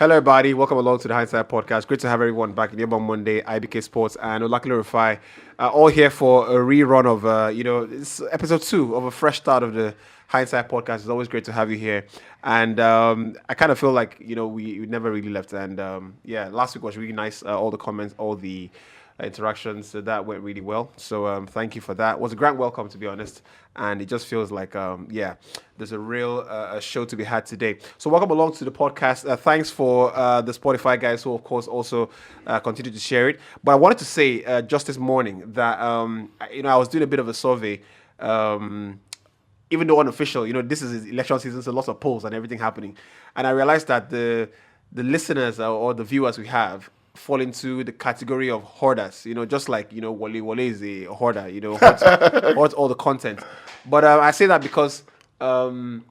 Hello, everybody. Welcome along to the Hindsight Podcast. Great to have everyone back in here on Monday. IBK Sports and Olakile Rufai, all here for a rerun of, it's episode 2 of a fresh start of the Hindsight Podcast. It's always great to have you here. And I kind of feel like, we never really left. And last week was really nice. All the comments, all the interactions, that went really well. So thank you for that. It was a grand welcome, to be honest. And it just feels like, there's a real show to be had today. So welcome along to the podcast. Thanks for the Spotify guys who, of course, also continue to share it. But I wanted to say just this morning that, I was doing a bit of a survey, even though unofficial, this is election season, so lots of polls and everything happening. And I realized that the listeners or the viewers we have fall into the category of hoarders, just like, Wale is a hoarder, hoards all the content. But I say that because, we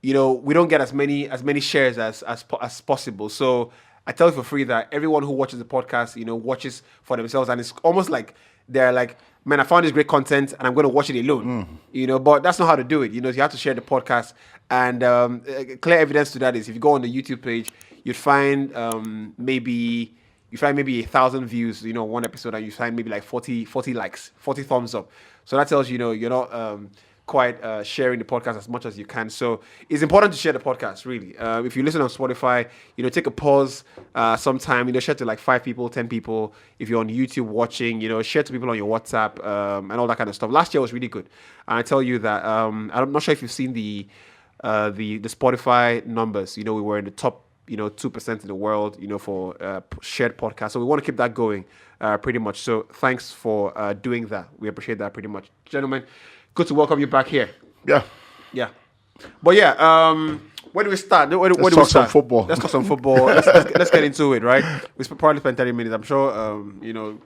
don't get as many shares as possible. So I tell you for free that everyone who watches the podcast, watches for themselves. And it's almost like they're like, man, I found this great content and I'm going to watch it alone, but that's not how to do it. You have to share the podcast. And clear evidence to that is if you go on the YouTube page, you'd find maybe 1,000 views, one episode, and you find maybe like 40 likes, 40 thumbs up. So that tells you, you're not quite sharing the podcast as much as you can. So it's important to share the podcast, really. If you listen on Spotify, take a pause sometime, share to like 5 people, 10 people. If you're on YouTube watching, share to people on your WhatsApp and all that kind of stuff. Last year was really good. And I tell you that, I'm not sure if you've seen the Spotify numbers. We were in the top 2% in the world, for shared podcasts. So we want to keep that going pretty much. So thanks for doing that. We appreciate that pretty much. Gentlemen, good to welcome you back here. Yeah. But where do we start? Where do we talk start? some football. Let's talk some football. Let's get into it, right? Probably spend 30 minutes. I'm sure,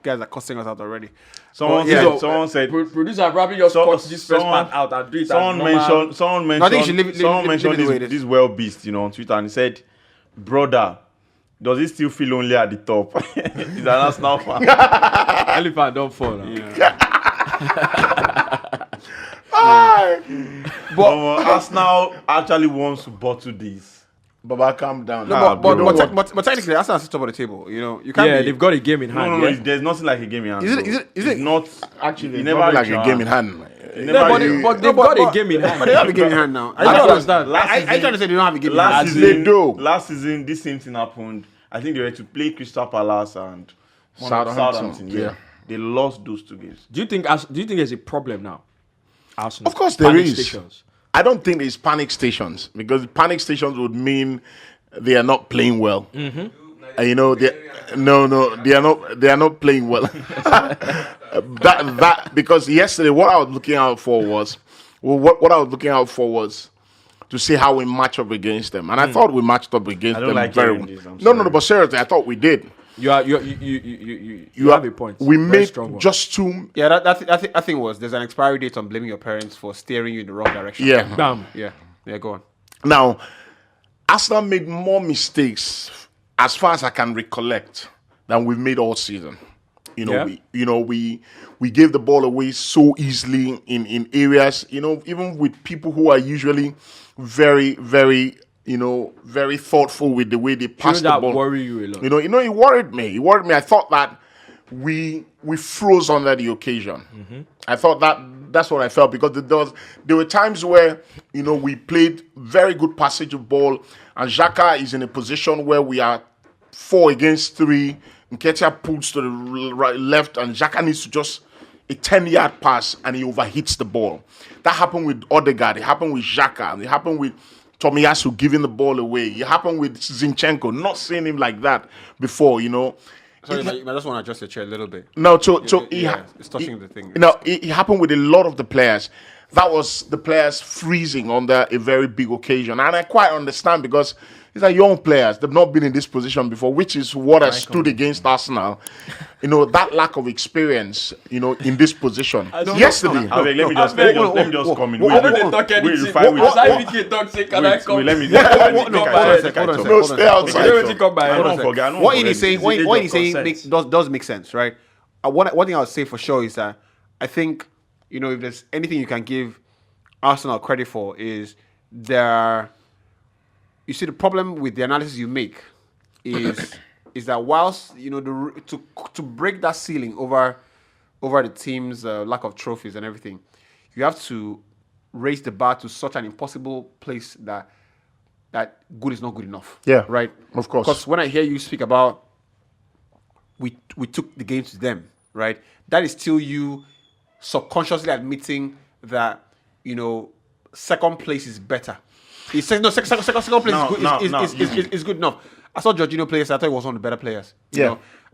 guys are cussing us out already. Someone said, producer, probably just cut this first part out and do it. Someone No, I think you should mentioned leave it the way it is. this well beast, on Twitter, and he said, "Brother, does he still feel lonely at the top?" He's an Arsenal fan. Elephant don't fall. But Arsenal actually wants to bottle this. Baba, calm down. But technically, Arsenal is top of the table. You can't. They've got a game in hand. No, there's nothing like a game in hand. Is it? It's not Actually, He it's never not like reached a game in our hand. But they've got a game in hand. But they have a game in hand now. I don't understand. Are you trying to say they don't have a game in Last hand? last season, this same thing happened. I think they were to play Crystal Palace and Southampton. Yeah, they lost those 2 games. Do you think there's a problem now? Arsenal. Of course there Panic is. stations. I don't think there's panic stations because panic stations would mean they are not playing well. Mm-hmm. They are not playing well. that because yesterday what I was looking out for was to see how we match up against them, and I thought we matched up against them very well. No, but seriously, I thought we did. You have a point. We Very made strong one. just 2. Yeah, that thing was there's an expiry date on blaming your parents for steering you in the wrong direction. Yeah. Damn. Yeah. Go on. Now, Arsenal made more mistakes, as far as I can recollect, than we've made all season. We gave the ball away so easily in areas. Even with people who are usually very, very, very thoughtful with the way they pass the ball. Worry you a lot. It worried me. I thought that we froze under the occasion. Mm-hmm. I thought that's what I felt because there were times where we played very good passage of ball, and Xhaka is in a position where we are 4 against 3. Nketiah pulls to the left, and Xhaka needs to just a 10-yard pass, and he overhits the ball. That happened with Odegaard. It happened with Xhaka. It happened with Tomiyasu giving the ball away. It happened with Zinchenko. Not seeing him like that before. Sorry, I just want to adjust your chair a little bit. No, it's touching the thing. It happened with a lot of the players. That was the players freezing under a very big occasion, and I quite understand because these are young players. They've not been in this position before, which is what I stood against Arsenal. That lack of experience, in this position. Yesterday. Let me just come in. I don't talk anything. As I begin talk, say, can I come? Let me No, stay outside. What he's saying does make sense, right? One thing I would say for sure is that I think, if there's anything you can give Arsenal credit for is their you see the problem with the analysis you make is that whilst to break that ceiling over the team's lack of trophies and everything, you have to raise the bar to such an impossible place that good is not good enough. Yeah, right. Of course. Because when I hear you speak about we took the game to them, right? That is still you subconsciously admitting that second place is better. Second place is good enough. I saw Jorginho play yesterday. I thought he was one of the better players.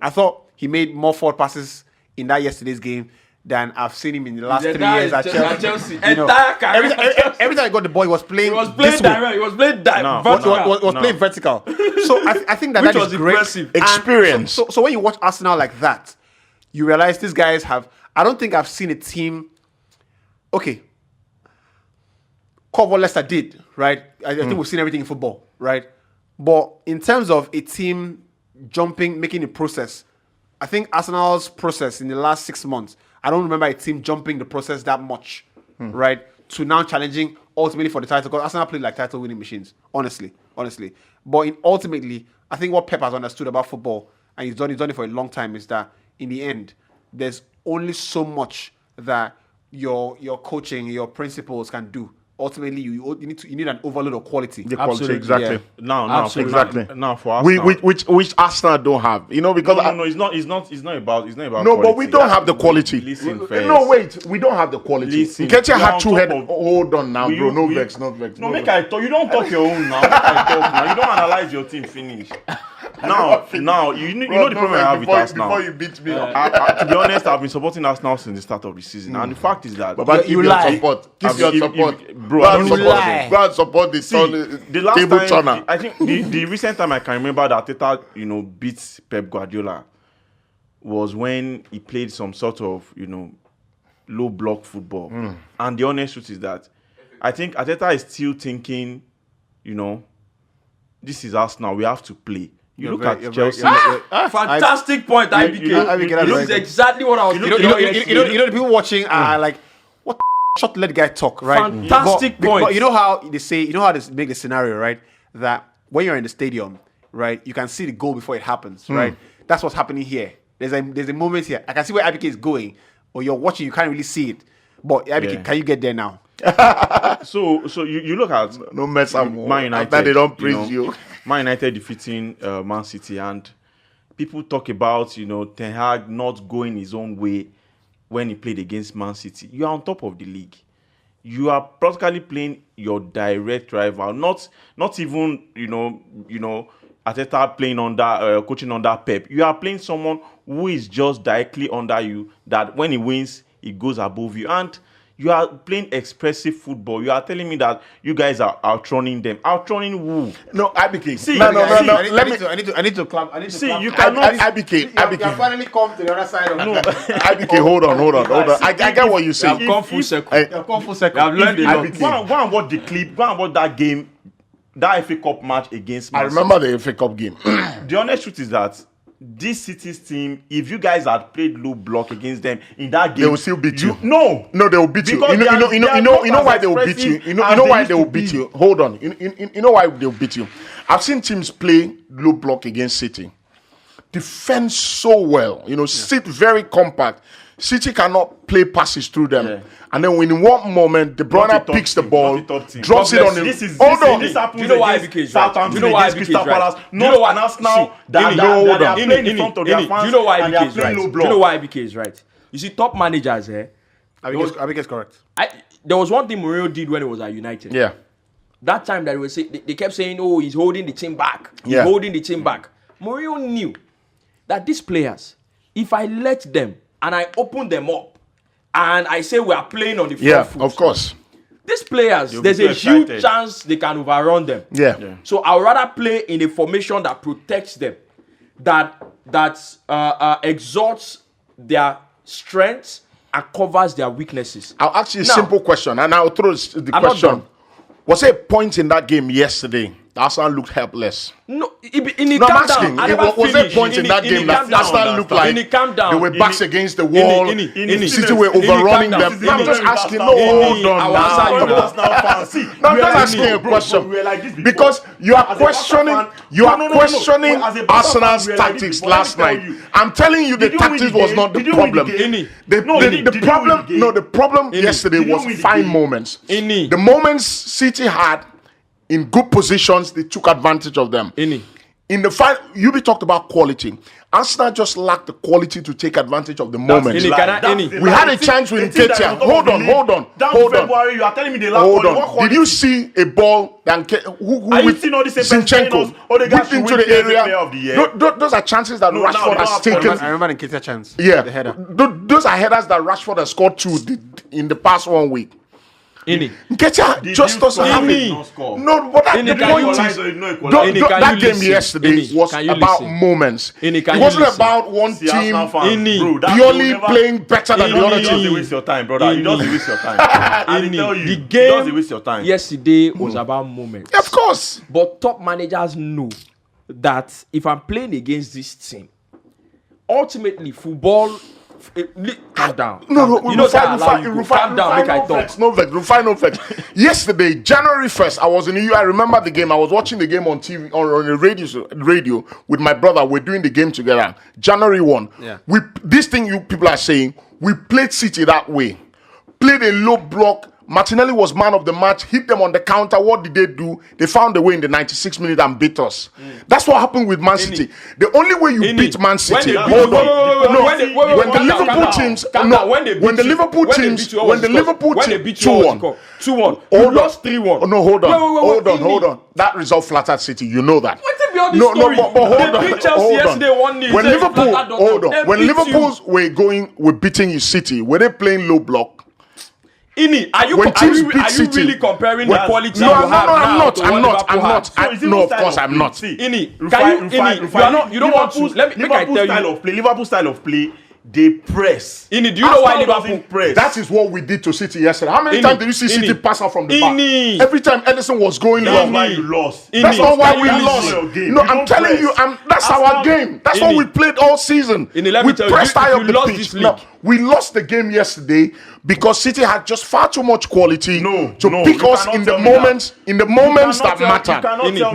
I thought he made more forward passes in that yesterday's game than I've seen him in the last 3 years at Chelsea. Every time I got the ball, he was playing. He was playing direct. He was playing vertical. Was playing vertical. So I think that is great impressive. Experience. So when you watch Arsenal like that, you realize these guys have. I don't think I've seen a team. Okay. Cover what Leicester did, right? I think we've seen everything in football, right? But in terms of a team jumping, making a process, I think Arsenal's process in the last 6 months, I don't remember a team jumping the process that much, right? To now challenging ultimately for the title, because Arsenal played like title-winning machines, honestly. But ultimately, I think what Pep has understood about football, and he's done it for a long time, is that in the end, there's only so much that your coaching, your principles can do. Ultimately, you need an overload of quality. The quality, exactly. Yeah. Now, Exactly. Now for Arsenal, which Arsenal don't have, because no, it's not about. No, quality. but we don't have the quality. Listen No, first. wait, we don't have the quality. Listen, Nketiah we are had on 2 top head. of- Hold on now, bro. No We- vex, not vex. No, make I talk. You don't talk your own now. Make I talk now. You don't analyze your team finish. Now, you know the problem I have with Arsenal. Before you beat me up. To be honest, I've been supporting Arsenal since the start of the season, and the fact is that But keep You your lie. support. Keep I've- your if- support. bro, Go I and don't support. lie. Go and support the the last table time, turner. I think the recent time I can remember that Arteta, beat Pep Guardiola was when he played some sort of, low block football. And the honest truth is that I think Arteta is still thinking, this is Arsenal, we have to play. You look at Chelsea. Fantastic point, IBK. This is exactly what I was thinking. The people watching are like, what the shot, let the guy talk, right? Fantastic point. But you know how they make the scenario, right? That when you're in the stadium, right, you can see the goal before it happens, right? That's what's happening here. There's a moment here. I can see where IBK is going, or you're watching, you can't really see it. But IBK, can you get there now? So you look at No mess up. Man United. After they don't praise you. Man United defeating Man City, and people talk about Ten Hag not going his own way when he played against Man City. You are on top of the league. You are practically playing your direct rival. Not even Arteta playing under coaching under Pep. You are playing someone who is just directly under you. That when he wins, he goes above you, and you are playing expressive football. You are telling me that you guys are outrunning them. Outrunning who? No, IBK. See, no. I need to clap. See, you cannot. IBK. finally come to the other side of IBK, hold on. I get what you say. I've come full circle. come full second. I've learned a lot. IBK. Go and watch the clip. Go and watch that game, that FA Cup match against Man I remember the FA Cup game. City. The honest truth is that this City's team, if you guys had played low block against them in that game, They will still beat you. No, No, they will beat you. Because You they are know not why as they will beat you. expressive You know as why they they will used to beat be. you. Hold on. You know why they will beat you. I've seen teams play low block against City, defend so well. Sit very compact. City cannot play passes through them. Yeah. And then when in one moment De Not a Bruyne top picks the team, ball, not a top team. drops it on him. This Hold on. happens Do you know why against IBK is right? Southampton, Do you know why against IBK is Crystal right? Palace, Do you know not why- an Arsenal See, that Ini, are Ini, playing in front of their Ini, fans. do you know why and they are IBK is playing right? low Do block. you know why IBK is right? You see, top managers here. IBK is correct. There was one thing Mourinho did when he was at United. Yeah. That time that they kept saying, "Oh, he's holding the team back. He's Yeah. holding the team back." Mourinho knew that these players, if I let them and I open them up, and I say we are playing on the front Yeah, foot, of course. these players, They'll be there's too a huge excited. chance they can overrun them. Yeah. So I would rather play in a formation that protects them, that exalts their strengths and covers their weaknesses. I'll ask you a Now- simple question, and I'll throw the I'm not question. done. Was there a point in that game yesterday Arsenal looked helpless. No, in No, I'm calm asking. down. I never Was there finished. points in that game that Arsenal looked like calm down. they were backs against the wall? Ini, City were Ini, overrunning calm them. down. No, I'm just Ini, asking. Ini, No, Ini, hold on our now. side, Come bro. on. No, I'm just asking a question. Because you are questioning Arsenal's tactics last night. I'm telling you, the tactics was not the problem. The problem yesterday was fine moments. The moments City had in good positions, they took advantage of them. In the fight, you talked about quality. Arsenal just lacked the quality to take advantage of the moment. We had a chance with Nketiah. Hold on. February, you are telling me they lack Hold quality. on. Did you see a ball that who Are you with seeing all this Zinchenko whipped into the area? Those are chances that Rashford has taken. I remember the Nketiah chance. Yeah, The header. Those are headers that Rashford has scored in the past 1 week. Nketiah just doesn't have it. No, but that's the point. That game yesterday was about moments. It wasn't about one team purely playing better than the other You just team. waste your time, brother. You just waste your time. I tell you, The you just game waste your time. yesterday was about moments. Of course. But top managers know that if I'm playing against this team, ultimately football. Calm down. No, you know that allow you to calm down. Make I talk. No vex. Yesterday, January 1st, I was in the EU. I remember the game. I was watching the game on TV, on the radio with my brother. We're doing the game together. January 1. Yeah. This thing you people are saying, we played City that way. Played a low block. Martinelli was man of the match, hit them on the counter. What did they do? They found a way in the 96th minute and beat us. That's what happened with Man City. The only way you beat Man City, hold on. When the Liverpool teams, when the Liverpool teams, 2-1. 2-1. You lost 3-1. No, hold on. That result flattered City. You know that. No, but hold on. Yesterday 1-0. When Liverpool, hold on. When Liverpool's were beating you City, were they playing low block? Ini, are you really comparing the quality No, you have now to what Liverpool had? No, of course I'm not. Ini, you don't want to. Let me I tell you. Liverpool style of play, they press. Ini, do you know why Liverpool press? That is what we did to City yesterday. How many times did you see City pass out from the back? Every time Edison was going long. That's why you lost. That's not why we lost. No, I'm telling you, that's our game. That's what we played all season. We pressed high up the pitch. No, we lost the game yesterday because City had just far too much quality to pick us in the moments that mattered.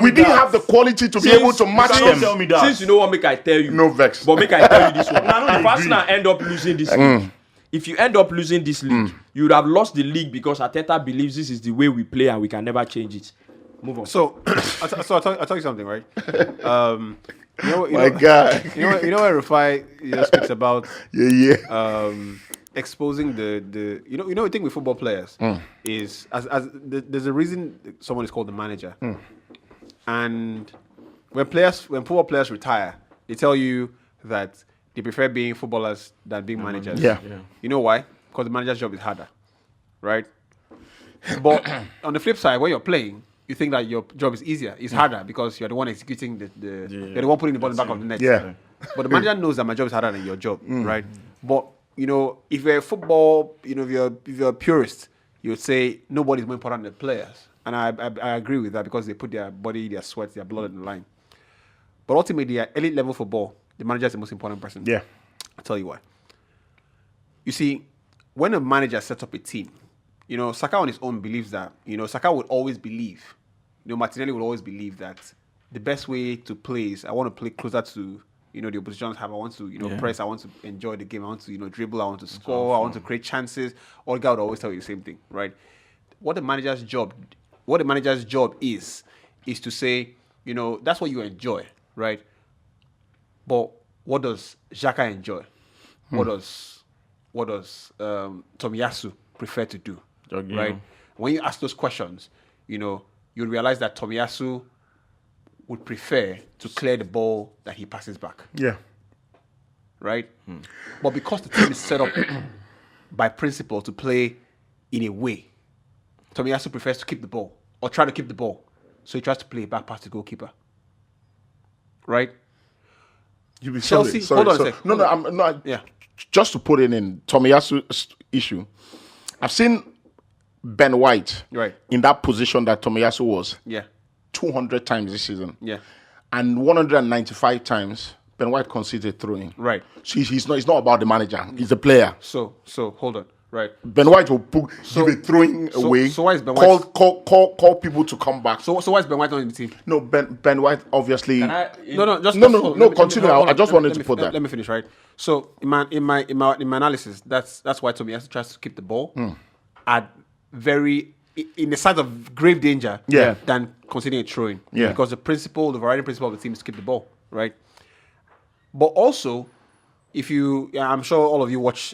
We didn't have the quality to be able to match them. Since you know what, make I tell you. No vex. But make I tell you this one. If Arsenal end up losing this league, if you end up losing this league, you would have lost the league because Arteta believes this is the way we play and we can never change it. Move on. So, I'll tell you something, right? You know My God. You know where Rufai speaks about exposing the the thing with football players is there's a reason someone is called the manager, and when football players retire, they tell you that they prefer being footballers than being managers. Yeah. You know why? Because the manager's job is harder, right? But on the flip side, when you're playing, you think that your job is easier. It's harder because you're the one executing you're the one putting the ball in the back of the net. Yeah. But the manager knows that my job is harder than your job, right? But if you're a football, if you're a purist, you would say nobody's more important than the players. And I agree with that because they put their body, their sweat, their blood on the line. But ultimately, at elite level football, the manager is the most important person. Yeah. I'll tell you why. You see, when a manager sets up a team, Saka on his own believes that, Saka would always believe, Martinelli would always believe that the best way to play is I want to play closer to, the opposition have. I want to, press. I want to enjoy the game. I want to, dribble. I want to score. I want to create chances. All guy would always tell you the same thing, right? What the manager's job is to say, that's what you enjoy, right? But what does Xhaka enjoy? What does Tomiyasu prefer to do? Right? When you ask those questions, you'll realize that Tomiyasu would prefer to clear the ball that he passes back. Yeah. Right? But because the team is set up by principle to play in a way, Tomiyasu prefers to keep the ball or try to keep the ball. So he tries to play back past the goalkeeper. Right? Chelsea, hold on a sec. No, I'm not. Yeah. Just to put it in Tomiyasu's issue, I've seen Ben White Right. in that position that Tomiyasu was. Yeah. 200 times this season. Yeah. And 195 times, Ben White conceded throwing. Right. So it's not about the manager. He's the player. So hold on. Right. Ben White will give a throwing away. So why is Ben call, White? call people to come back. So why is Ben White not in the team? No, Ben White obviously. No. Continue. I just wanted to put that. Let me finish. Right. So in my analysis, that's why Toby has to try to keep the ball at in the side of grave danger. Yeah. Than conceding a throw-in. Yeah. Because the overriding principle of the team is to keep the ball. Right. But also, I'm sure all of you watch,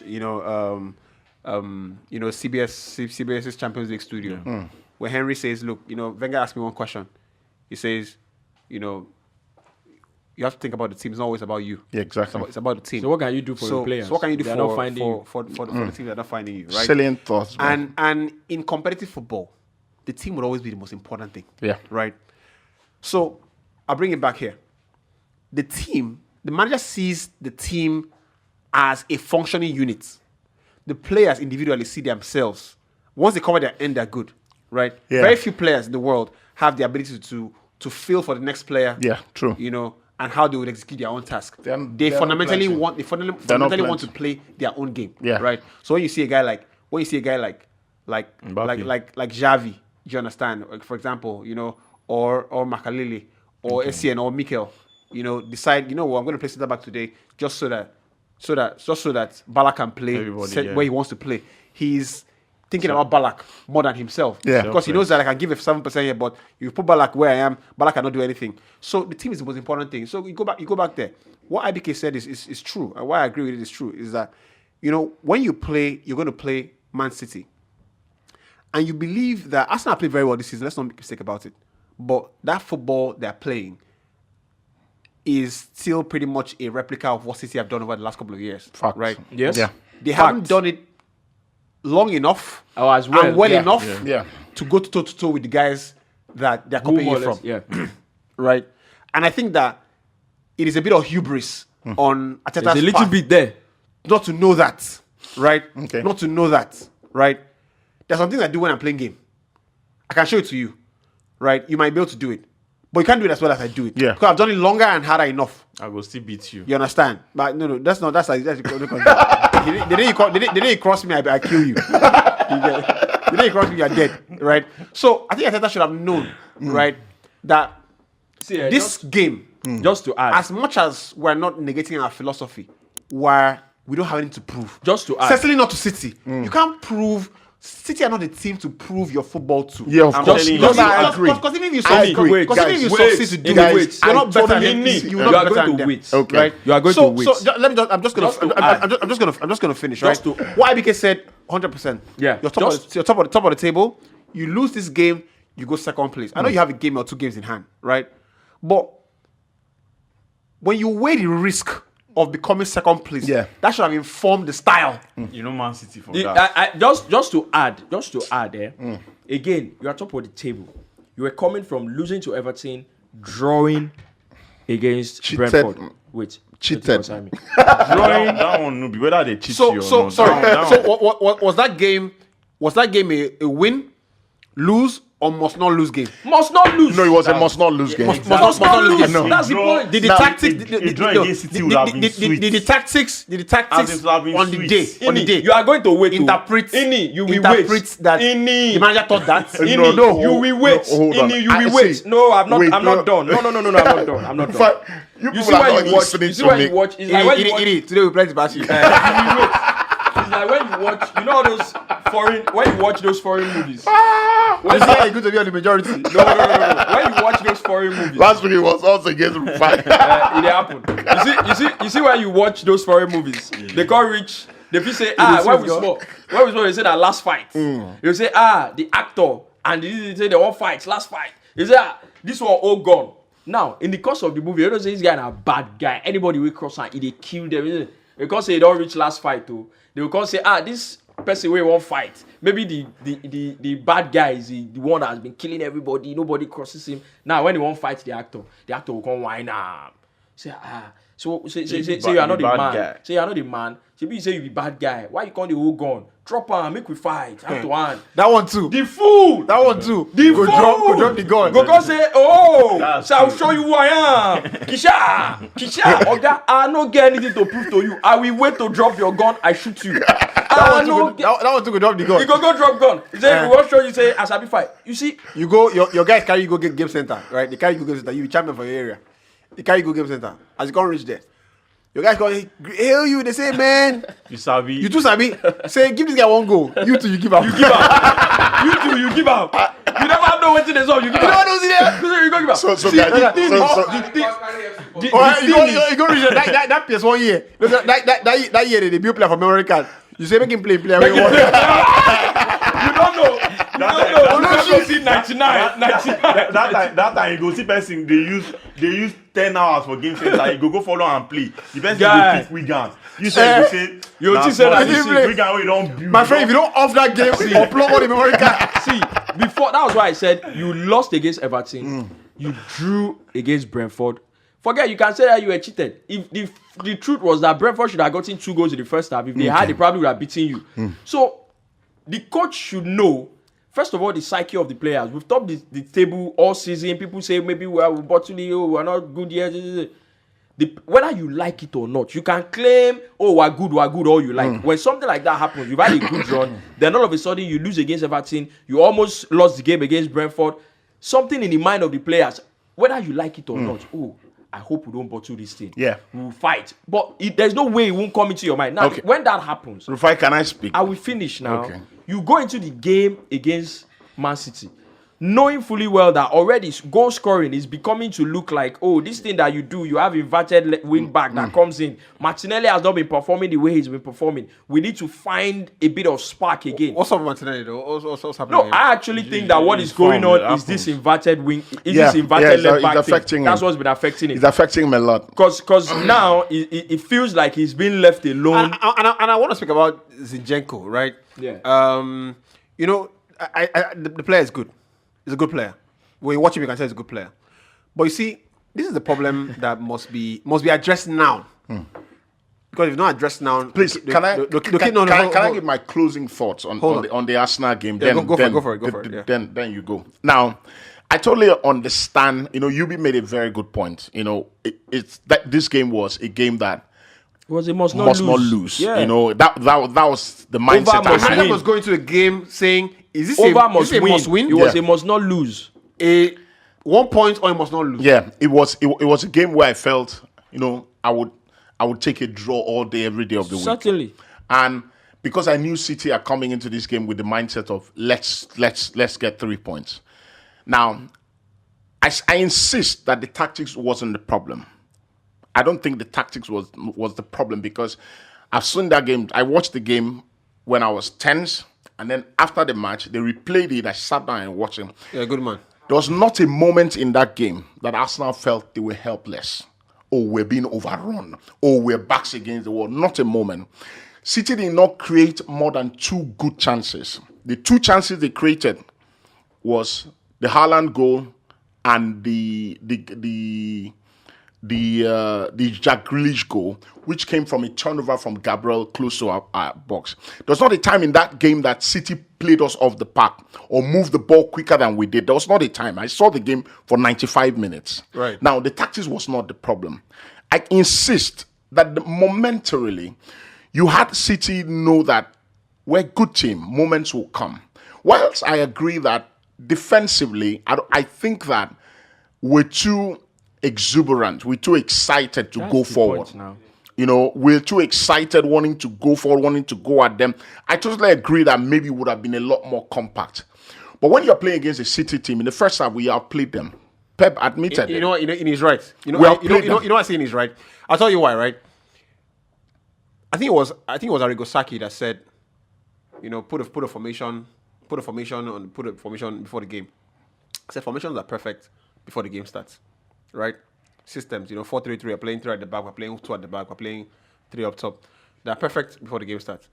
CBS's Champions League studio, where Henry says, look, Wenger asked me one question. He says, you have to think about the team. It's not always about you. Yeah, exactly. It's about the team. So what can you do for your players? So what can you do They are for not finding you. for the team that are not finding you, right? Salient thoughts. Man. And in competitive football, the team would always be the most important thing. Yeah. Right? So I'll bring it back here. The manager sees the team as a functioning unit. The players individually see themselves. Once they cover their end, they're good, right? Yeah. Very few players in the world have the ability to feel for the next player. Yeah, true. And how they would execute their own task. They they're fundamentally not want to play their own game. Yeah. Right. So when you see a guy like Xavi, do you understand? Like, for example, or Makalele or Essien or Mikel, decide, I'm going to play center back today just so that Balak can play where he wants to play. He's thinking about Balak more than himself. Yeah. Because he knows that I can give a 7% here, but if you put Balak where I am, Balak cannot do anything. So the team is the most important thing. So you go back there. What IBK said is true, and why I agree with it is true, is that, when you play, you're going to play Man City. And you believe that Arsenal played very well this season. Let's not make a mistake about it. But that football they're playing is still pretty much a replica of what City have done over the last couple of years. Fact. Right? Yes. Yeah. They haven't done it long enough as well. and well Yeah. enough Yeah. to go toe-to-toe with the guys that they're copying you from. Yeah. Right? And I think that it is a bit of hubris on Arteta's There's a little part bit there. not to know that. Right? Okay. Not to know that. Right? There's something I do when I'm playing game. I can show it to you. Right? You might be able to do it. But you can't do it as well as I do it. Yeah. Because I've done it longer and harder enough. I will still beat you. You understand? But no, that's the day you cross me, I kill you. The day you cross me, you're dead. Right? So I think Arteta should have known, right, that this game, Just to add. as much as we're not negating our philosophy, we don't have anything to prove. Just to add. Certainly not to City. You can't prove. City are not the team to prove your football to. Yeah, of course. Because I agree. even if you I agree. succeed to do guys, it, you're not better than them. You are going to wait. Okay. Right? You are going to wait. So let me just. I'm just gonna finish. Right. Just to- What IBK said, 100%. Yeah. You're top of the table. You lose this game, you go second place. I know you have a game or two games in hand, right? But when you weigh the risk of becoming second place, that should have informed the style. Man City for that. Just to add, again, you are top of the table. You were coming from losing to Everton, drawing against Cheated. Brentford. Wait, Cheated. drawing. that one no be whether they cheat you or So not. sorry. That one- What was that game? Was that game a win, lose, or must not lose game? Must not lose. No, it was a must not lose game. Must not lose game. No. That's the Draw- point. Did the Now, tactics? a draw against City would have been sweet. Did the tactics? As it would have been on the sweet. day? On the day, You are going to wait. interpret. You will interpret wait. that Ini. the manager thought that. No, you will wait. hold on. You will I wait. see. No, I'm not. Wait, I'm no. not done. No, I'm not done. I'm not done. You You people see are when not you watch. listening You see to when me. you watch. It's like when you watch. Today we play the Bashi. You will wait. It's like when you watch. You know all those foreign. When you watch those foreign movies. When it's good to be on the majority. No. When you watch those foreign movies. Last week it was us against Rufai. It happen. You see when you watch those foreign movies, they can't reach. They feel say when we small, they say that last fight. You say the actor and they say they won't fight last fight. You say this one all gone. Now in the course of the movie, you don't say this guy is a bad guy. Anybody will cross and they kill them because they don't reach last fight too. They will come say this person we won't fight. Maybe the bad guy is the one that has been killing everybody. Nobody crosses him. Now when they won't fight the actor will come whine up. Say So say You you are not the bad man. guy. Say you are not the man. Say you say you be bad guy. Why you call the whole gun? Drop am, make we fight. Hand to hand. That one too. The fool. That one too. The Go drop the gun. Go say, oh, That's so I'll true. show you who I am. Kisha. Oga, I no get anything to prove to you. I will wait to drop your gun. I shoot you. That one too go drop the gun. You go drop gun. He say, we won't show you. Say, as I be fight. You see, You go, your guys carry you go game center, right? They carry you go game center. You be champion for your area. They carry you go game center. As you can't reach there, your guys go hail you. They say, man, You sabi. you too sabi. Say, give this guy one goal. You two, you give up. you give up. You do, you give up. You never know what's in the zone. You give You know up. what those there? You go give up. So See, guys, the thing so- is- so- the Alright, you thing is- go reach there. That PS 1 year. Look, that year they build player for memory card. You say make him play. You don't know. You don't know. You don't see 99. that time you go see person they use 10 hours for game center. You go follow and play. The person Guy. go pick Wigan. You say You nah, think say that small, you play. Wigan we don't build. My friend, if you don't off that game, upload all the memory card. See, before that was why I said you lost against Everton. You drew against Brentford. Forget you can say that you were cheated. If the truth was that Brentford should have gotten 2 goals in the first half, if they had, they probably would have beaten you. So the coach should know. First of all, the psyche of the players. We've topped the table all season. People say maybe we are bottling, we're not good yet. Whether you like it or not, you can claim, oh, we're good, all you like. When something like that happens, you've had a good run, then all of a sudden you lose against Everton, you almost lost the game against Brentford. Something in the mind of the players, whether you like it or not, oh, I hope we don't bottle this thing. Yeah. We'll fight. But there's no way it won't come into your mind. Now, Okay. when that happens, Rufai, can I speak? I will finish now. Okay. You go into the game against Man City, knowing fully well that already goal scoring is becoming to look like, oh, this thing that you do, you have inverted wing back that comes in. Martinelli has not been performing the way he's been performing. We need to find a bit of spark again. What's up with Martinelli though? What's happening? No, I actually think that what is going form, on is this inverted wing, Yeah, this inverted yeah, left back it's thing. affecting That's him. what's been affecting It's him. affecting him a lot. Because now it feels like he's being left alone. And I want to speak about Zinchenko, right? Yeah. You know, the player is good. He's a good player. When you watch him, you can say he's a good player. But you see, this is the problem that must be addressed now. Because if it's not addressed now, Please, can I give my closing thoughts on the Arsenal game? Yeah, Then go for it, yeah. Then you go. Now, I totally understand. You know, Yubi made a very good point. You know, it's that this game was a game that It was a must not must not lose. lose. Yeah. You know, that was the mindset. Over I must had. I win. was going to a game saying, is this Over a must win. It was Yeah. a must not lose. a 1 point or it must not lose? Yeah, it was a game where I felt, you know, I would take a draw all day, every day of the week. Certainly. And because I knew City are coming into this game with the mindset of let's get 3 points. Now, I insist that the tactics wasn't the problem. I don't think the tactics was the problem because I've seen that game. I watched the game when I was tense, and then after the match, they replayed it. I sat down and watched it. Yeah, good man. There was not a moment in that game that Arsenal felt they were helpless. Oh, we're being overrun. Oh, we're backs against the wall. Not a moment. City did not create more than 2 good chances. The 2 chances they created was the Haaland goal and the Jack Grealish goal, which came from a turnover from Gabriel close to our box. There was not a time in that game that City played us off the park or moved the ball quicker than we did. There was not a time. I saw the game for 95 minutes. Right. Now, the tactics was not the problem. I insist that momentarily, you had City know that we're a good team. Moments will come. Whilst I agree that defensively, I think that we're too exuberant. We're too excited to That's go the forward. point now. You know, we're too excited wanting to go forward, wanting to go at them. I totally agree that maybe it would have been a lot more compact. But when you're playing against a City team, in the first half, we outplayed them. Pep admitted You know, in his right. You know, We I, have you know, played you know, them. you know what I say in his right. I'll tell you why, right? I think it was Arrigo Sacchi that said, you know, put a formation before the game. I said formations are perfect before the game starts, right? Systems, you know, 4-3-3. We're playing 3 at the back. We're playing 2 at the back. We're playing 3 up top. They're perfect before the game starts.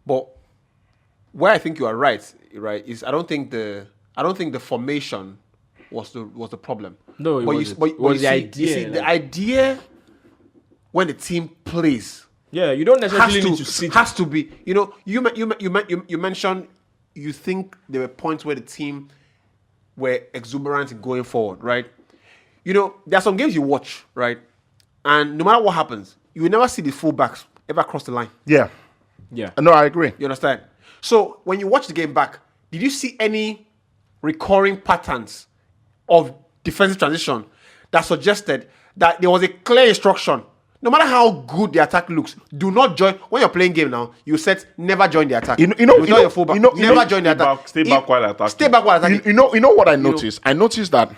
But where I think you are right, is I don't think the formation was the problem. No, it but wasn't. But It was you the see, idea, You see, the like- idea when the team plays. Yeah, you don't necessarily need to sit. Has to be. You know, you mentioned you think there were points where the team were exuberant in going forward, right? You know, there are some games you watch, right? And no matter what happens, you will never see the fullbacks ever cross the line. Yeah. Yeah. No, I agree. You understand? So when you watch the game back, did you see any recurring patterns of defensive transition that suggested that there was a clear instruction? No matter how good the attack looks, do not join. When you're playing game now, you said never join the attack. Your fullback. Never join the attack. Stay back while attacking. Stay back while attacking. You know what I noticed? I noticed that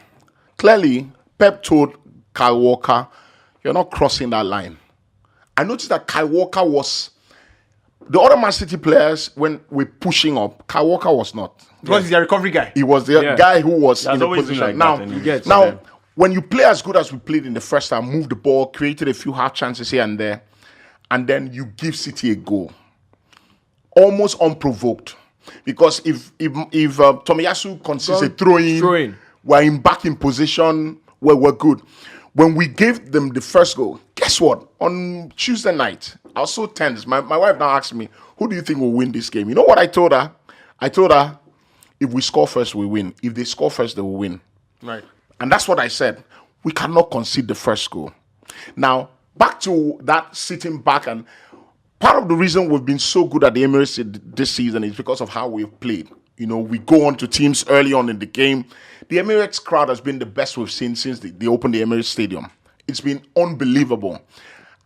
clearly Pep told Kyle Walker, "You're not crossing that line." I noticed that Kyle Walker was the other Man City players when we're pushing up. Kyle Walker was not. Because he's a recovery guy. He was the guy who was in the always been position. like that anyway. Now, when you play as good as we played in the first half, move the ball, created a few half chances here and there, and then you give City a goal, almost unprovoked. Because if Tomiyasu concedes a throw-in, we're back in position where we're good. When we gave them the first goal, guess what? On Tuesday night, I was so tense. My wife now asked me, "Who do you think will win this game?" You know what I told her? I told her, if we score first, we win. If they score first, they will win. Right. And that's what I said. We cannot concede the first goal. Now, back to that sitting back, and part of the reason we've been so good at the Emirates this season is because of how we've played. You know, we go on to teams early on in the game. The Emirates crowd has been the best we've seen since they opened the Emirates Stadium. It's been unbelievable.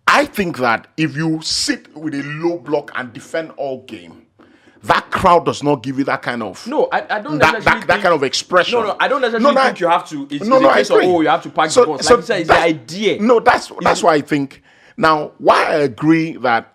I think that if you sit with a low block and defend all game, that crowd does not give you that kind of I don't necessarily that kind of expression. No, I don't necessarily think you have to. It's a case of you have to pack the bus. Like you said, it's the idea. No, that's why I think. Now, why I agree that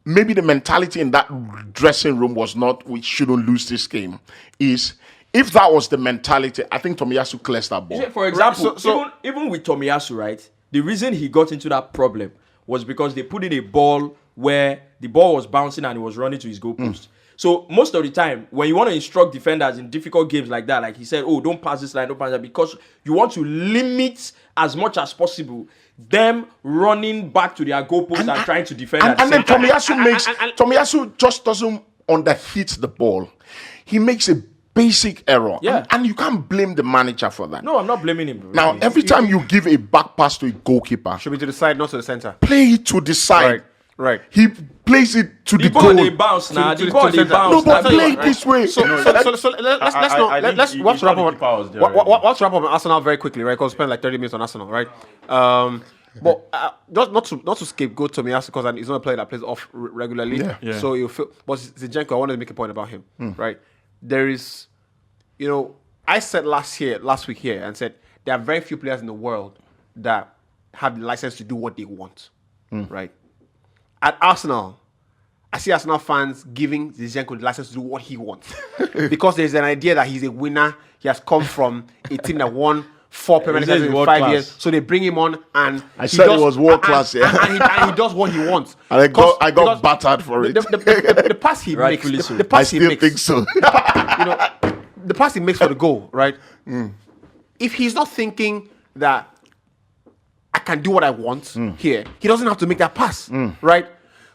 maybe the mentality in that dressing room was not we shouldn't lose this game is if that was the mentality, I think Tomiyasu clears that ball. For example, even with Tomiyasu, right? The reason he got into that problem was because they put in a ball where the ball was bouncing and he was running to his goalpost. So most of the time, when you want to instruct defenders in difficult games like that, like he said, "Oh, don't pass this line, don't pass that," because you want to limit as much as possible them running back to their goalpost and trying to defend. And then Tomiyasu just doesn't underhit the ball. He makes a basic error. Yeah. And you can't blame the manager for that. No, I'm not blaming him. Now, every time you give a back pass to a goalkeeper, Should be to the side, not to the center. play it to the side. Right. He plays it to the The ball goal. they bounce now. to The ball center. they bounce. No, but now. play it this way. So let's think let's he wrap thought up the keeper was there on let's wrap up on Arsenal very quickly, right? Because we spent like 30 minutes on Arsenal, right? But just not to scapegoat Tomiyasu because he's not a player that plays off regularly. Yeah. So you feel, but Zinchenko, I wanted to make a point about him, right? There is, you know, I said last week here, and said there are very few players in the world that have the license to do what they want, right? At Arsenal, I see Arsenal fans giving Zinchenko the license to do what he wants because there's an idea that he's a winner. He has come from a team that won 4 Premier League titles in 5 years, so they bring him on, and I said it was world class, and he does what he wants. And I got battered for it. The pass he makes, Rightfully so. the I pass he still makes, think so. you know, the pass he makes for the goal, right? If he's not thinking that I can do what I want here, he doesn't have to make that pass, right?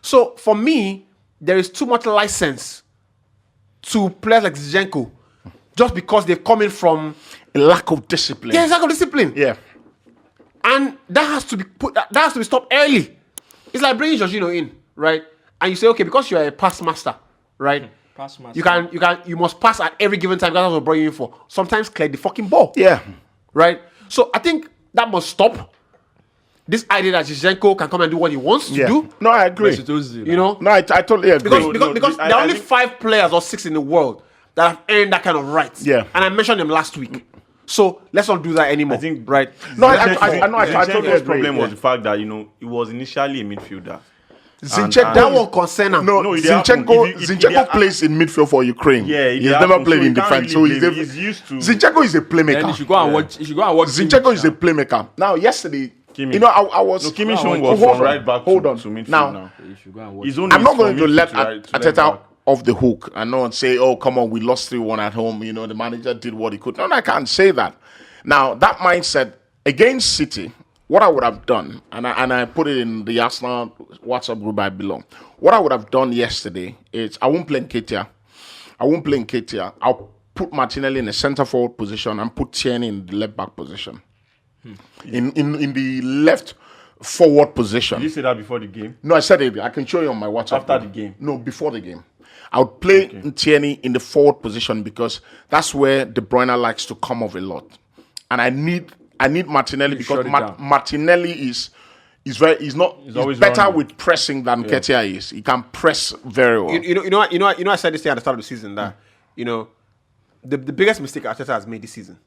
So for me, there is too much license to players like Zinchenko just because they're coming from A lack of discipline. lack of discipline. Yeah. And that has to be stopped early. It's like bringing Jorginho in, right? And you say, okay, because you are a pass master, right? Pass master. You must pass at every given time. That's what we're bringing you in for. Sometimes clear the fucking ball. Yeah. Right? So I think that must stop. This idea that Zinchenko can come and do what he wants to do. No, I agree. You know? No, I totally agree. Because there are only 5 players or 6 in the world that have earned that kind of right. Yeah. And I mentioned them last week. So let's not do that anymore. I think right. No, I totally Zinchenko's agree. problem was Yeah. the fact that he was initially a midfielder. Zinchenko, That won't concern him. no, it happened. Zinchenko plays in midfield for Ukraine. Yeah, it he's never happened. played So in you can't defense. really So blame him. He's used to- Zinchenko is a playmaker. Then you should go and watch. You should go and watch. Zinchenko is a playmaker. Now, yesterday, Kimmich. you know, I was. No, Kimmich hold was on, from right back hold to on. midfield Now, You should go and watch. His own I'm is not going from to let midfield to Arteta left back. off the hook and not say, "Oh, come on, we lost 3-1 at home." You know, the manager did what he could. No, I can't say that. Now, that mindset against City, what I would have done, and I put it in the Arsenal WhatsApp group I belong. What I would have done yesterday is I won't play Nketiah. I'll put Martinelli in the centre forward position and put Tierney in the left back position. In the left forward position. Did you say that before the game? No, I said it. I can show you on my WhatsApp. After the game? No, before the game. I would play Tierney in the forward position because that's where De Bruyne likes to come off a lot, and I need Martinelli because Martinelli is always better running. with pressing than Nketiah is. He can press very well. You know, I said this thing at the start of the season that the biggest mistake Arteta has made this season,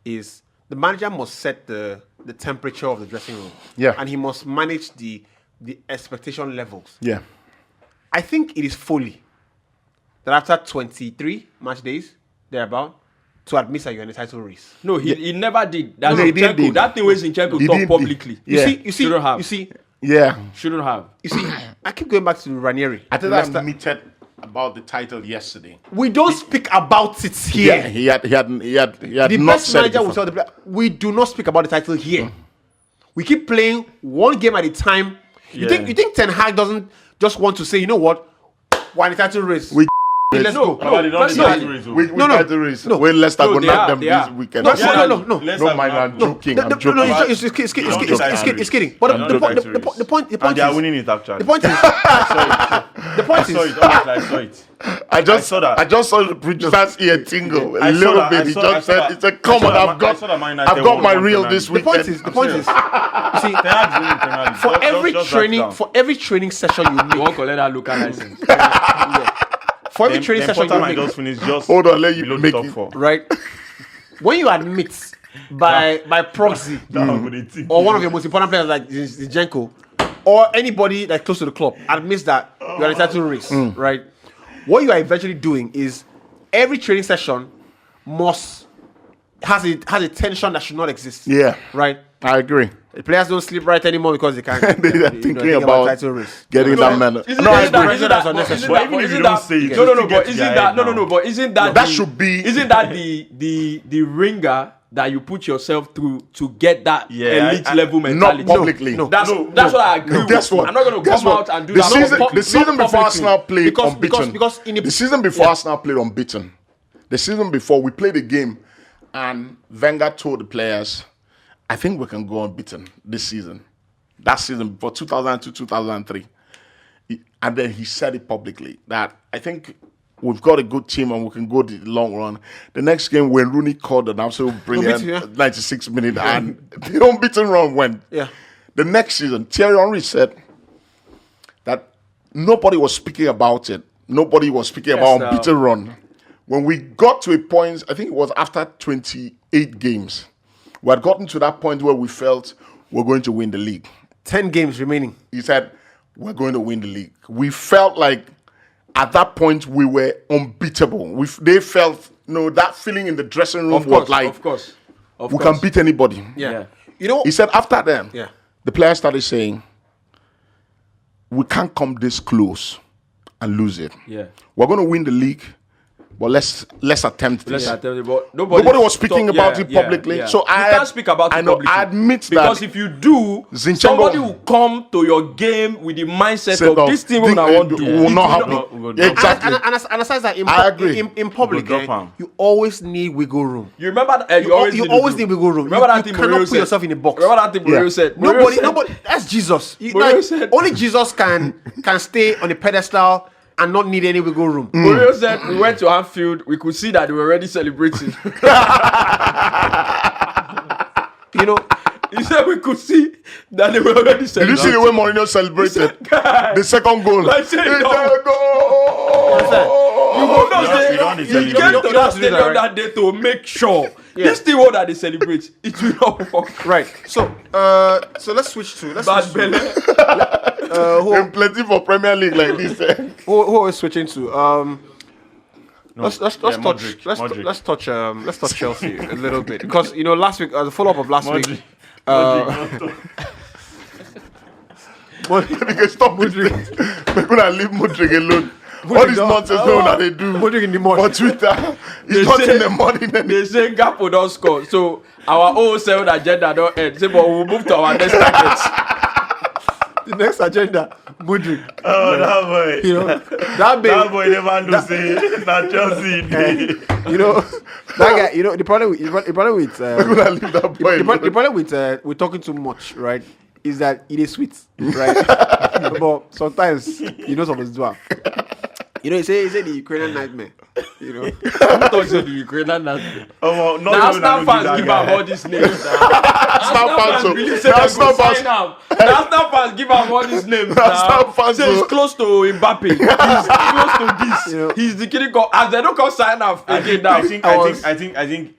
is the manager must set the temperature of the dressing room. Yeah. And he must manage the expectation levels. Yeah. I think it is folly that after 23 match days, thereabout, to admit that you're in a title race. No, he never did. That's No, he didn't. Zinchenko. That thing where Zinchenko He talk didn't. publicly. Yeah. You see, Shouldn't have. you see, Yeah. Shouldn't have. I keep going back to Ranieri. I think Leicester. I admitted about the title yesterday. We don't speak about it here. Yeah, he had The not best said it manager will before. tell the player, we do not speak about the title here. We keep playing one game at a time. You think Ten Hag doesn't just want to say, you know what, we're in the title race. Let's go. But they don't do no, title race, oh. We No. title race. No. When Leicester go they knock are, them they this are. weekend. No, Sorry. no. Don't mind, I'm joking. I'm joking. It's kidding. But the point And they are is, winning it actually. the point is, the point I saw is, it. Honestly, I saw it. I saw that. I just saw the producer's ear tingle I a saw little that. bit. I He saw just that. said, "It's a come on. I saw that Man United I've got won my one reel penalty. this the weekend." point is, you see, Ten Hag's winning penalty. for every Just training, back down. for every training session you You make, won't collect that local license. for every Then training session Potter you might make, just finish just Hold on, let you below the make top it. 4. right? When you admit by proxy or one of your most important players like Zinchenko or anybody that's close to the club admits that you're in a title race, right? What you are eventually doing is every training session has a tension that should not exist. Yeah, Right? I agree. The players don't sleep right anymore because they can't. They are thinking about title race. getting that man. Isn't No, I that- agree. isn't That's that- unnecessary. but Even if isn't you that- don't say it, no, you no, still but get isn't their that head no, now. but isn't that That the- should be- Isn't that the ringer that you put yourself through to get that Yeah, elite I- level mentality? Not publicly. No. That's what I agree with. Guess what? I'm not going to Guess come what? out and do the that. Season, Not the season not before publicly. Arsenal played Because unbeaten. in the- The season before Arsenal played unbeaten. The season before we played a game, and Wenger told the players, "I think we can go unbeaten this season." That season for 2002, 2003, and then he said it publicly that I think we've got a good team and we can go the long run. The next game when Rooney called an absolute brilliant Unbeaten, yeah. 96 minute and the unbeaten run went. Yeah. The next season, Thierry Henry said that nobody was speaking about it. Nobody was speaking about now. unbeaten run. When we got to a point, I think it was after 28 games, we had gotten to that point where we felt we're going to win the league. 10 games remaining. He said, we're going to win the league. We felt like at that point we were unbeatable. They felt, that feeling in the dressing room Of course, was like, of course. we can beat anybody. Yeah. You know, He said after then, Yeah. the players started saying, we can't come this close and lose it. Yeah. We're going to win the league, but let's attempt this. Let's tell you, but Nobody was speaking about it publicly. So you can't speak about it I know, publicly. I admit because that if you do, Zinchenko- somebody will come to your game with the mindset Said, of this thing when I want to do. will not will happen. not- Exactly. and aside that, I agree. in public, We'll drop 'em. you always need wiggle room. You remember that? You always need wiggle room. Remember You that thing cannot Mourinho put said? yourself in a box. Remember that thing Mourinho Yeah. said? Mourinho said- Nobody. That's Jesus. Mourinho said- Only Jesus can stay on a pedestal and not need any wiggle room. Mourinho said we went to Anfield, we could see that they were already celebrating. You know, He said we could see that they were already Did you celebrating. see the way Mourinho celebrated Guy, the second goal? Like saying, It's no. a goal! you go know You say don't need you celebrate. get You to don't that have to do that, stadium right? that day to make sure Yeah. this thing that they celebrate, it will not work. right? So let's switch to Bad belly. There's plenty for Premier League like this. who are we switching to? Let's touch Modric, let's Modric. let's touch Chelsea a little bit because last week the follow up of last week. You can stop Mudrik. We're gonna leave Mudrik alone. all these nonsense that they do Modric in the mud. on Twitter. He's not in the money. They say Gakpo don't score. So our 07 agenda don't end. Say, but we'll move to our next target. The next agenda, Modric. Oh, that boy. You know, that Boy never know say that Chelsea. you know, that guy. You know, the problem with We're gonna leave that boy. the problem with talking too much, right, is that it is sweet, right? But sometimes you know something's doing. You know, he say the Ukrainian nightmare. You know, I thought you said the Ukrainian nightmare. Oh, no, Now, Arsenal fans give am all these names. Arsenal fans, fans really say they go sign am. Arsenal fans give am all these names. Arsenal fans, Say he's close to Mbappe. He's close to this. You know. He's the kidding call. As they don't come sign am again now. I think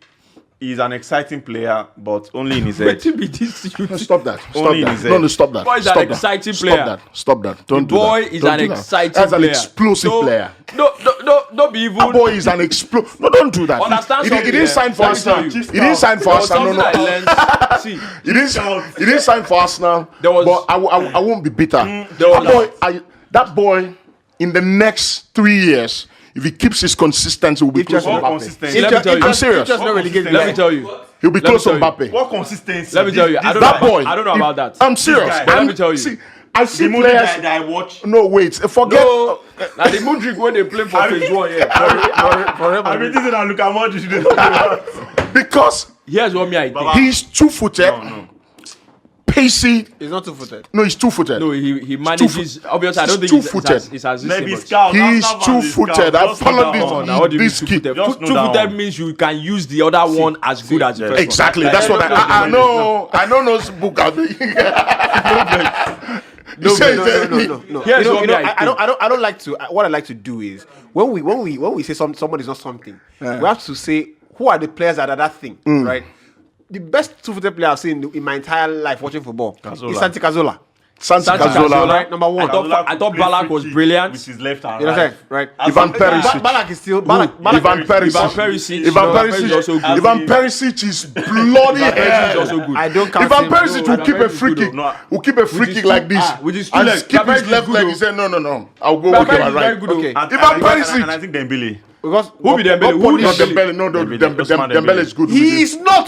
he's an exciting player, but only in his head. Wetin be this? Stop that. Stop Only in that. his head. No, stop that. Boy is Stop an that. exciting Stop player. that. Stop that. Don't do that. Boy is Don't an do that. exciting That's player. an explosive player. Don't be even. That boy is an explosive. No, don't do that. Understand He something, didn't sign for let me tell Arsenal. you. He didn't sign for There was Arsenal. No, something no. I learned. See, He didn't sign for Arsenal. There was- But I won't be bitter. there was- That boy, in the next 3 years, if he keeps his consistency, will be If close just- to What Mbappe. consistency? Let me tell you. I'm serious. Just not relegated. let me tell you. He'll be Let me close to tell you. Mbappe. What consistency? Let me tell you. I don't That know. boy. I don't know about that. I'm serious. guy. Let me tell you. See, I see The movie players. that I watch. No, wait. Forget. No, now the Modric when they play for phase 1, yeah. I mean, this is Luka Modric. They talk about. Because Here's what me I think. he's two-footed, No. pacey. He's not two-footed. No, he's two-footed. No, he manages. Obviously, I don't think two-footed. it's as Maybe easy. scout. He's Arsenal fans is two-footed. scout. I Just followed know that one. Now, what do you mean this kid. two-footed? Just know that Two-footed one. means you can use the other one as good as the first one. Exactly. Like, That's what don't I know. I know no book out there. No. Here's what You me know, I think. I don't like to. What I like to do is when we say somebody's not something, we have to say who are the players that are that thing, right? The best two-footed player I've seen in my entire life watching football Cazorla. is Santi Cazorla. Santi Santi Cazorla. Cazorla. Right, number one. I thought Ballack was brilliant. With his left hand. You know what I'm saying, right? Ivan Perisic. Balak is still Ivan Perisic. Perisic. Ivan Perisic is also Perisic. good. Ivan Perisic is bloody Perisic is hell. also good. I don't count Ivan him. Perisic will keep a Perisic free is good kick. though. Will keep a free his kick two- like this. with his two And legs. keep Perisic his is left good leg. though. He said, no. I'll go Perisic with my is very right. good though. Okay. And Ivan I Perisic. think Dembele. Because Who be Dembele? Who No, is Dembele. No, Dembele is good. He is not.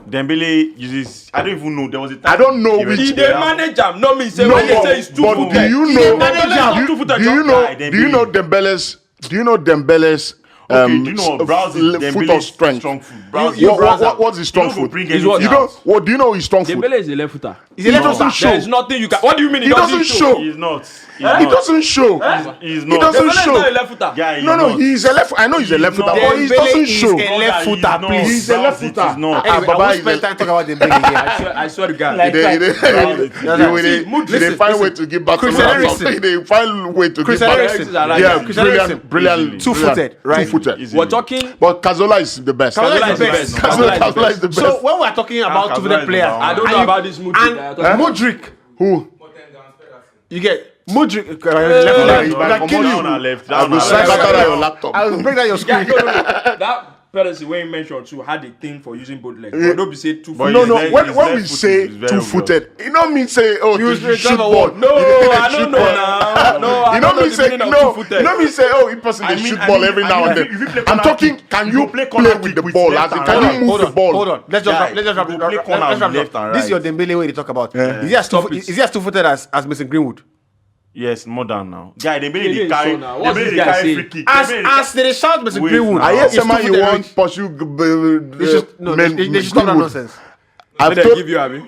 Dembele uses. I don't even know. There was a time. I don't know he which- went He to dey Real. manage am. No mean say No, when they say he's but two-footed. do you He know? dey manage am. Do you know Dembele's? Do you know Dembele's? Okay, do you know Brazil? Foot of strength. Strong foot. What's his strong You don't go foot? bring He's what? You don't. What do you know? His strong foot. Dembele is a left footer. He's a left doesn't footer. show. There is nothing you can. What do you mean? He doesn't show. He's not. He doesn't show. He's He not. doesn't Dembele is show. not a left footer. Guy, he's No, not. he's a left. I know he's a left footer, not. but he Dembele doesn't is show. a left footer, please. He's a left footer. He's not. Anyway, I Baba won't is spend a- time talking about Dembele again. I swear to God. Like They Listen, find way to give back to Christian Ronaldo. Eriksen. They find way to give Christian back. Eriksen. Yeah, Christian Eriksen. brilliant. Two-footed, right? Two-footed. Easily. We're talking. But Cazorla is the best. Cazorla is the best. Cazorla is the best. So when we're talking about Cazorla two-footed is players, number one. I don't and know you- about this Modric. and Modric, Who? you get Modric. Left Yeah, leg, he's he back can kill Down you. and left. I Down will and slide left. back out of your laptop. I will break down your Yeah, screen. no. That Perisic when you mentioned too had a thing for using both legs. But don't be say two But feet. No, his no. leg- When his we left foot say is very two-footed, you don't mean say Use to the shoot driver ball. one. No, I Shoot don't know ball. now. No, I You don't don't know mean the say meaning of no. two-footed. You don't mean say oh, in person they shoot ball every now and if you then. play I'm corner talking. kick, Can you you go play play corner with kick the with ball? left As in, and can right. you move Hold the on, ball? hold on. Let's just Guy, let's you go play corner with left and This is your right. Dembele way to talk about. Is he as Stop it. two-footed as Mason Greenwood? Yes, more than now. Guy, they Yeah, made the yeah, carry. so now, what's They this made the guy carry saying? free kick. As they shout Mason Wait Greenwood. now. I hear it's some man you two-footed, want Rich. pursue. They should stop that nonsense. I've They told- give you Abi.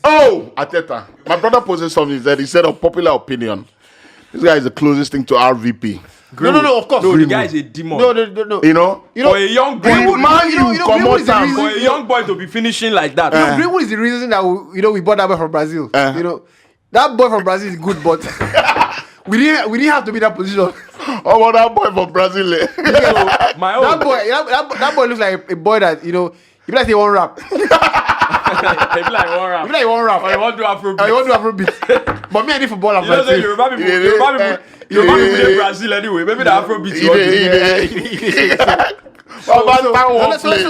Arteta. My brother posted something. He said of popular opinion, this guy is the closest thing to RVP. No, of course. No, the guy is a demon. No. You know. For a young boy, Greenwood- man, you come Greenwood out is the and- reason- for a young boy to be finishing like that. Greenwood is the reason that we bought that boy from Brazil. You know, that boy from Brazil is good, but we didn't have to be in that position. How about that boy from Brazil? eh? My own. That boy looks like a boy that he be like he won't rap. He They be like one rap. be like he won't rap. Or you want to do Afrobeat. He won't do Afrobeat. But me, I need football. You know, say Yoruba people in Brazil anyway. Maybe the Afrobeat. you want to do. How about that one play?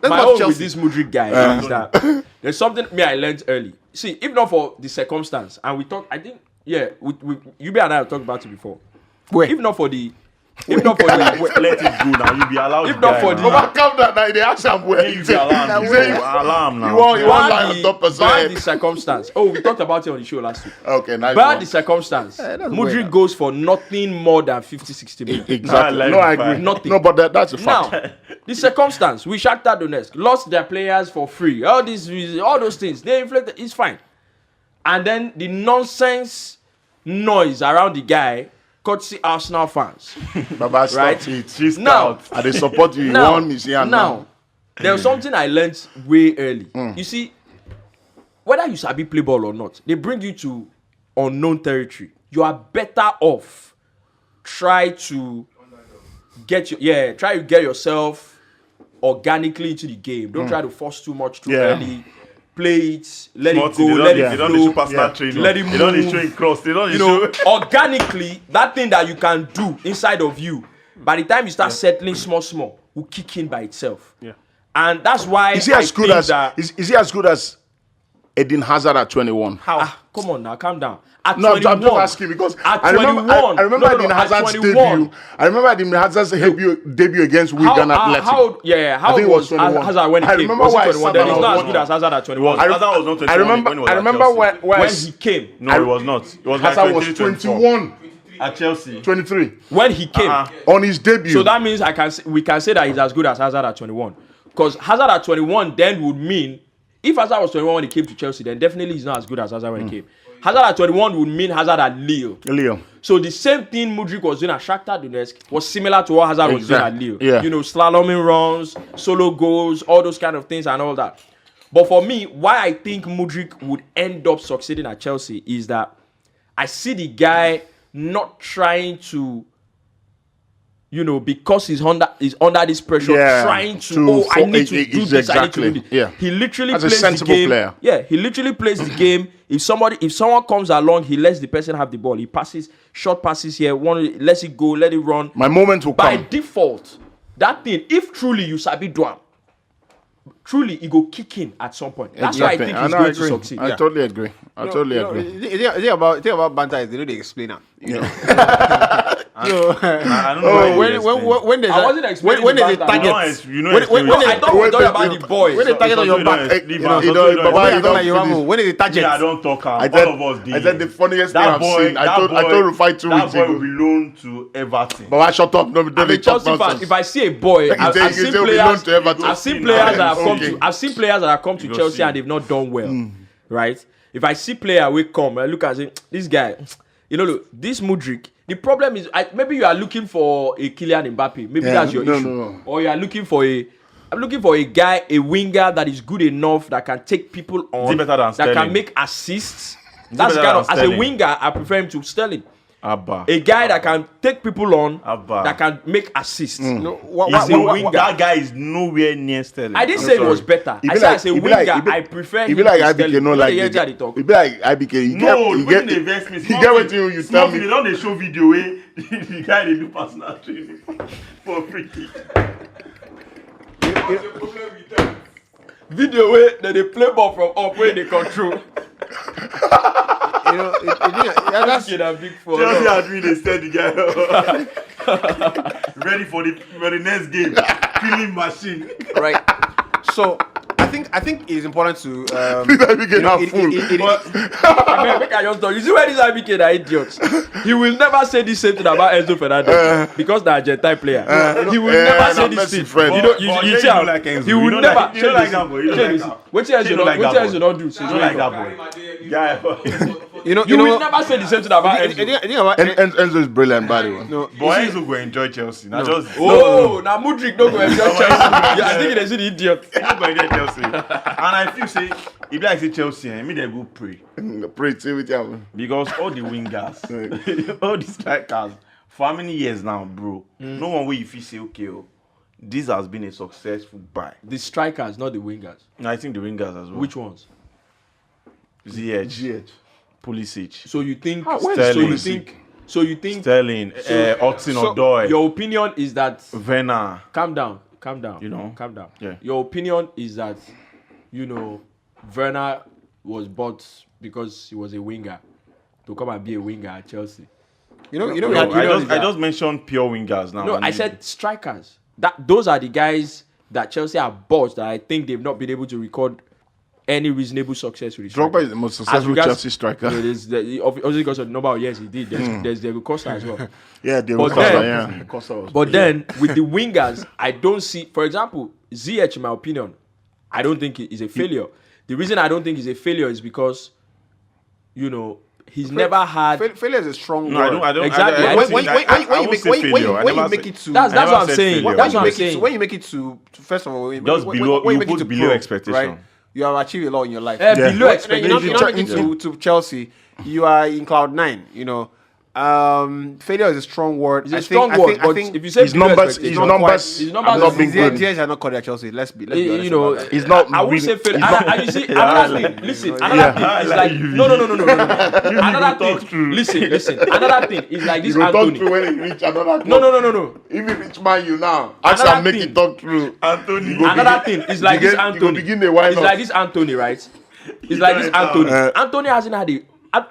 My own with this Modric guy is that there's something I learned early. See, if not for the circumstance, and we talk, I think, yeah, you and I have talked about it before. Where? If not for the let it go now. You be allowed. If not for the- Overcome that now. They ask him where you be allowed. He say, Alarm now. You want lie on top of bad the his circumstance. Oh, we talked about it on the show last week. Okay, nice. Bad one. the circumstance. that's Mudryk weird. goes for nothing more than 50-60 million. Exactly. Nah, No, I like, agree. nothing. No, but that's a fact. Now, the circumstance, we Shakhtar Donetsk lost their players for free. All those things, they inflated. It's fine. And then the nonsense noise around the guy, courtesy Arsenal fans. Baba, stop Right. it. She's Now, out. And they support you. You now, want me, see, and now, there was something I learned way early. You see, whether you sabi play ball or not, they bring you to unknown territory. You are better off try to get yourself organically into the game. Don't try to force too much too Yeah. early. Play it, let Small it thing, go, they let don't- it They don't need flow. to personal Yeah. training. Let it They don't need move. showing cross. They don't need You know, show. organically, that thing that you can do inside of you, by the time you start settling small, will kick in by itself. Yeah. And that's why Is he I as good think as that, is he as good as Eden Hazard at 21? come on now, calm down. At No, 21, I'm just asking because at I remember 21, I remember no, Eden at Hazard's 21. debut. I remember Eden Hazard's debut against Wigan Athletic. How think it was 21. Hazard when he I came? remember Was why I he 21? sat Then down he's not as and good as Hazard at 21. Hazard was not 21 I remember. when he was I at remember Chelsea. where When he came. No, it was not. It was like Hazard was 23, 21, at Chelsea. 23 When he came. on his debut. So that means we can say that he's as good as Hazard at 21. Because Hazard at 21 then would mean, if Hazard was 21 when he came to Chelsea, then definitely he's not as good as Hazard when he came. Hazard at 21 would mean Hazard at Lille. Leo. So the same thing Mudryk was doing at Shakhtar Donetsk was similar to what Hazard was doing at Exactly. Lille. Yeah. You know, slaloming runs, solo goals, all those kind of things and all that. But for me, why I think Mudryk would end up succeeding at Chelsea is that I see the guy not trying to, you know, because he's under this pressure, Yeah, trying to, to I need to for- do this, I need to exactly. do this. Yeah. He literally As a plays the sensible game. player. Yeah, he literally plays the game. If someone comes along, he lets the person have the ball. He passes, short passes here, lets it go, let it run. My moment will By come. default, that thing, if truly you sabi do am, truly it go kick in at some point. That's why I think he's know, going I to agree. succeed. I totally agree. I totally agree. The thing about banter is they know they explain it. You know. I don't know Oh, why you explain. when there's I wasn't explaining when there's a the banter. target, You know, when I thought we were talking about the boys. when the target on your back, you Baba, when there's a target, I don't talk. I All said, of us did. I said the funniest thing That I've boy, seen. I told Rufai 2 that weeks boy will ago. be loaned to Everton. But I shut up. No, I'm don't a talk Chelsea fan. nonsense. If I see a boy, I've say- seen you say we players. belong to Everton. I've seen Okay. players that have come Okay. to. I've seen players that have come to You go Chelsea see. and they've not done well. Right? If I see player we come, I look and say, this guy, you know, look, this Mudryk. The problem is, maybe you are looking for a Kylian Mbappe. Maybe Yeah, that's your no, issue. no. Or you are looking for I'm looking for a guy, a winger that is good enough that can take people on, Is he better than that Sterling? can make assists. That's the better kind of, than as a Sterling? winger, I prefer him to Sterling. Abba. A guy that can take people on, Abba. that can make assists. He's a winger. That guy is nowhere near Sterling. I didn't say it was better. I said as a winger, I prefer him He be like to IBK, Sterling. no You know like the they year they talk. He be like IBK. He No, get, when they invest me, he get what you tell They me. don't they show video where the guy they do personal training for free kick. Video where they play ball from up where they control. you know, that's Kid and big for Chelsea are doing they set the guy up. Ready for the next game. Killing machine. right. So I think it's important to IBK now fool. Make I just talk. You see where this IBK are idiots. He will never say this same thing about Enzo Fernandez because the Argentine player. He will never say I'm this Messi thing. friend. You know, But you you see don't how like Enzo. he will You don't never. like- you don't like that boy. You don't like that. What else you don't like that don't boy. don't do? You Since don't when like you that come? boy. Guy. You will never say the same thing about I Enzo. think about Enzo is brilliant, by the way. no. Boy, Enzo go enjoy Chelsea. Now just Oh, now Mudryk don't go enjoy Chelsea. Yeah, I think he's an idiot. He don't go enjoy Chelsea. And I feel say if you like say Chelsea, me they go pray. Pray see with you. Because all the wingers, all the strikers, for how many years now, bro? No one way if you say, okay, this has been a successful buy. The strikers, not the wingers. I think the wingers as well. Which ones? ZH, Pulisic, So you think? Sterling. So you think? Sterling, Oxen so Odoi, Your opinion is that? Werner. Calm down. You know? calm down. Yeah. Your opinion is that, Werner was bought because he was a winger to come and be a winger at Chelsea. You know, No, we had, I just mentioned pure wingers now. No, and I said strikers. Those are the guys that Chelsea have bought that I think they've not been able to record any reasonable success with. Drogba is the most successful Chelsea striker. Obviously because of the number of years he did. There's Diego Costa as well. Yeah, Costa was then with the wingers, I don't see. For example, Ziyech, in my opinion, I don't think he's a failure. The reason I don't think he's a failure is because, he's never had. Failure is a strong No, word. I don't. Exactly. When you make it to, That's what I'm saying. That's what I'm saying. when you make it to first of all, Just below- when you make it put to below pro, expectation. right? You have achieved a lot in your life. Below You're not expectation. making it to Chelsea. You are in cloud 9. Failure is a strong word. It's a strong word, but if you say his numbers below have not been good. Ziyech are not called at Chelsea. Let's be honest you about that. He's not. I would say really- failure. And you see, another thing. Listen, another thing is like no. Another thing. Listen. Another thing is like this You will talk Anthony. through when he reach another club. No. If he reach Man U now, ask Another him make thing. it talk through. Anthony. Another thing is like this Anthony. Begin the why It's not? like this Anthony, right? It's like this Anthony. Anthony hasn't had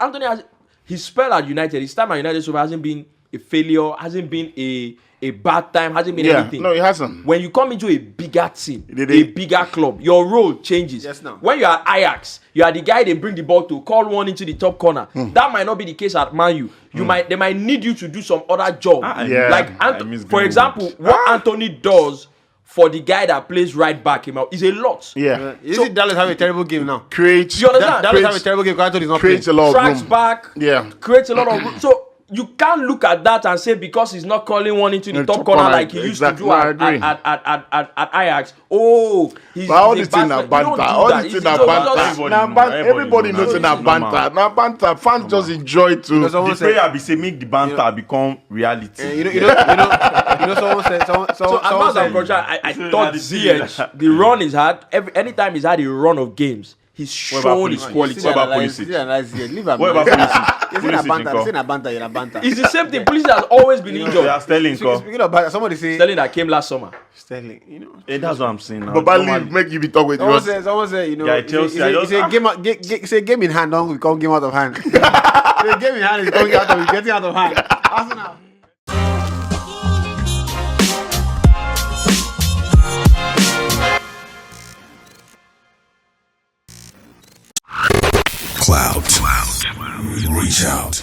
Anthony has his spell at United. His time at United so far hasn't been a failure. Hasn't been a bad time. Hasn't been anything. No, he hasn't. When you come into a bigger team, Did a he? bigger club, your role changes. Yes, now. When you are Ajax, you are the guy they bring the ball to, call one into the top corner. That might not be the case at Man U. They might need you to do some other job. Yeah. Like I miss for Greenwood. example, what Anthony does for the guy that plays right back him out is a lot. Yeah. You see Dallas have a terrible game now. Creates. You understand? Dallas have a terrible game because Anthony's not playing. Creates a lot of Tracks room. back, Yeah. creates a lot of room. So you can't look at that and say because he's not calling one into the top corner like he used to exactly. do No, I agree. at Ajax. Oh, he's But all he's this a thing na bastard. You don't banter. do All that. this thing It's na just- banter. Everybody knows it's na normal. banter. Na banter. Fans just enjoy to. Because someone The said, prayer be say make the banter become reality. you know, someone said, So as someone far as I'm said, concerned, I So thought that is Ziyech, the run he's had, anytime he's had a run of games, he's What about shown his Pulisic? quality. What about Pulisic? Leave him. What about Pulisic? It's in a Pulisic banter. nko? It's in a banter. You're a banter. It's the same thing. Pulisic has always been They are injured. Sterling. nko? Speaking of banter, somebody say Sterling that came last summer. Sterling. That's what I'm saying now. Baba Normally- leave, make you be talk with Someone us. said, Yeah, Chelsea, I just- he said game in hand, don't become game out of hand. The game in hand is going out of, getting out of hand. Arsenal. Cloud. Reach out.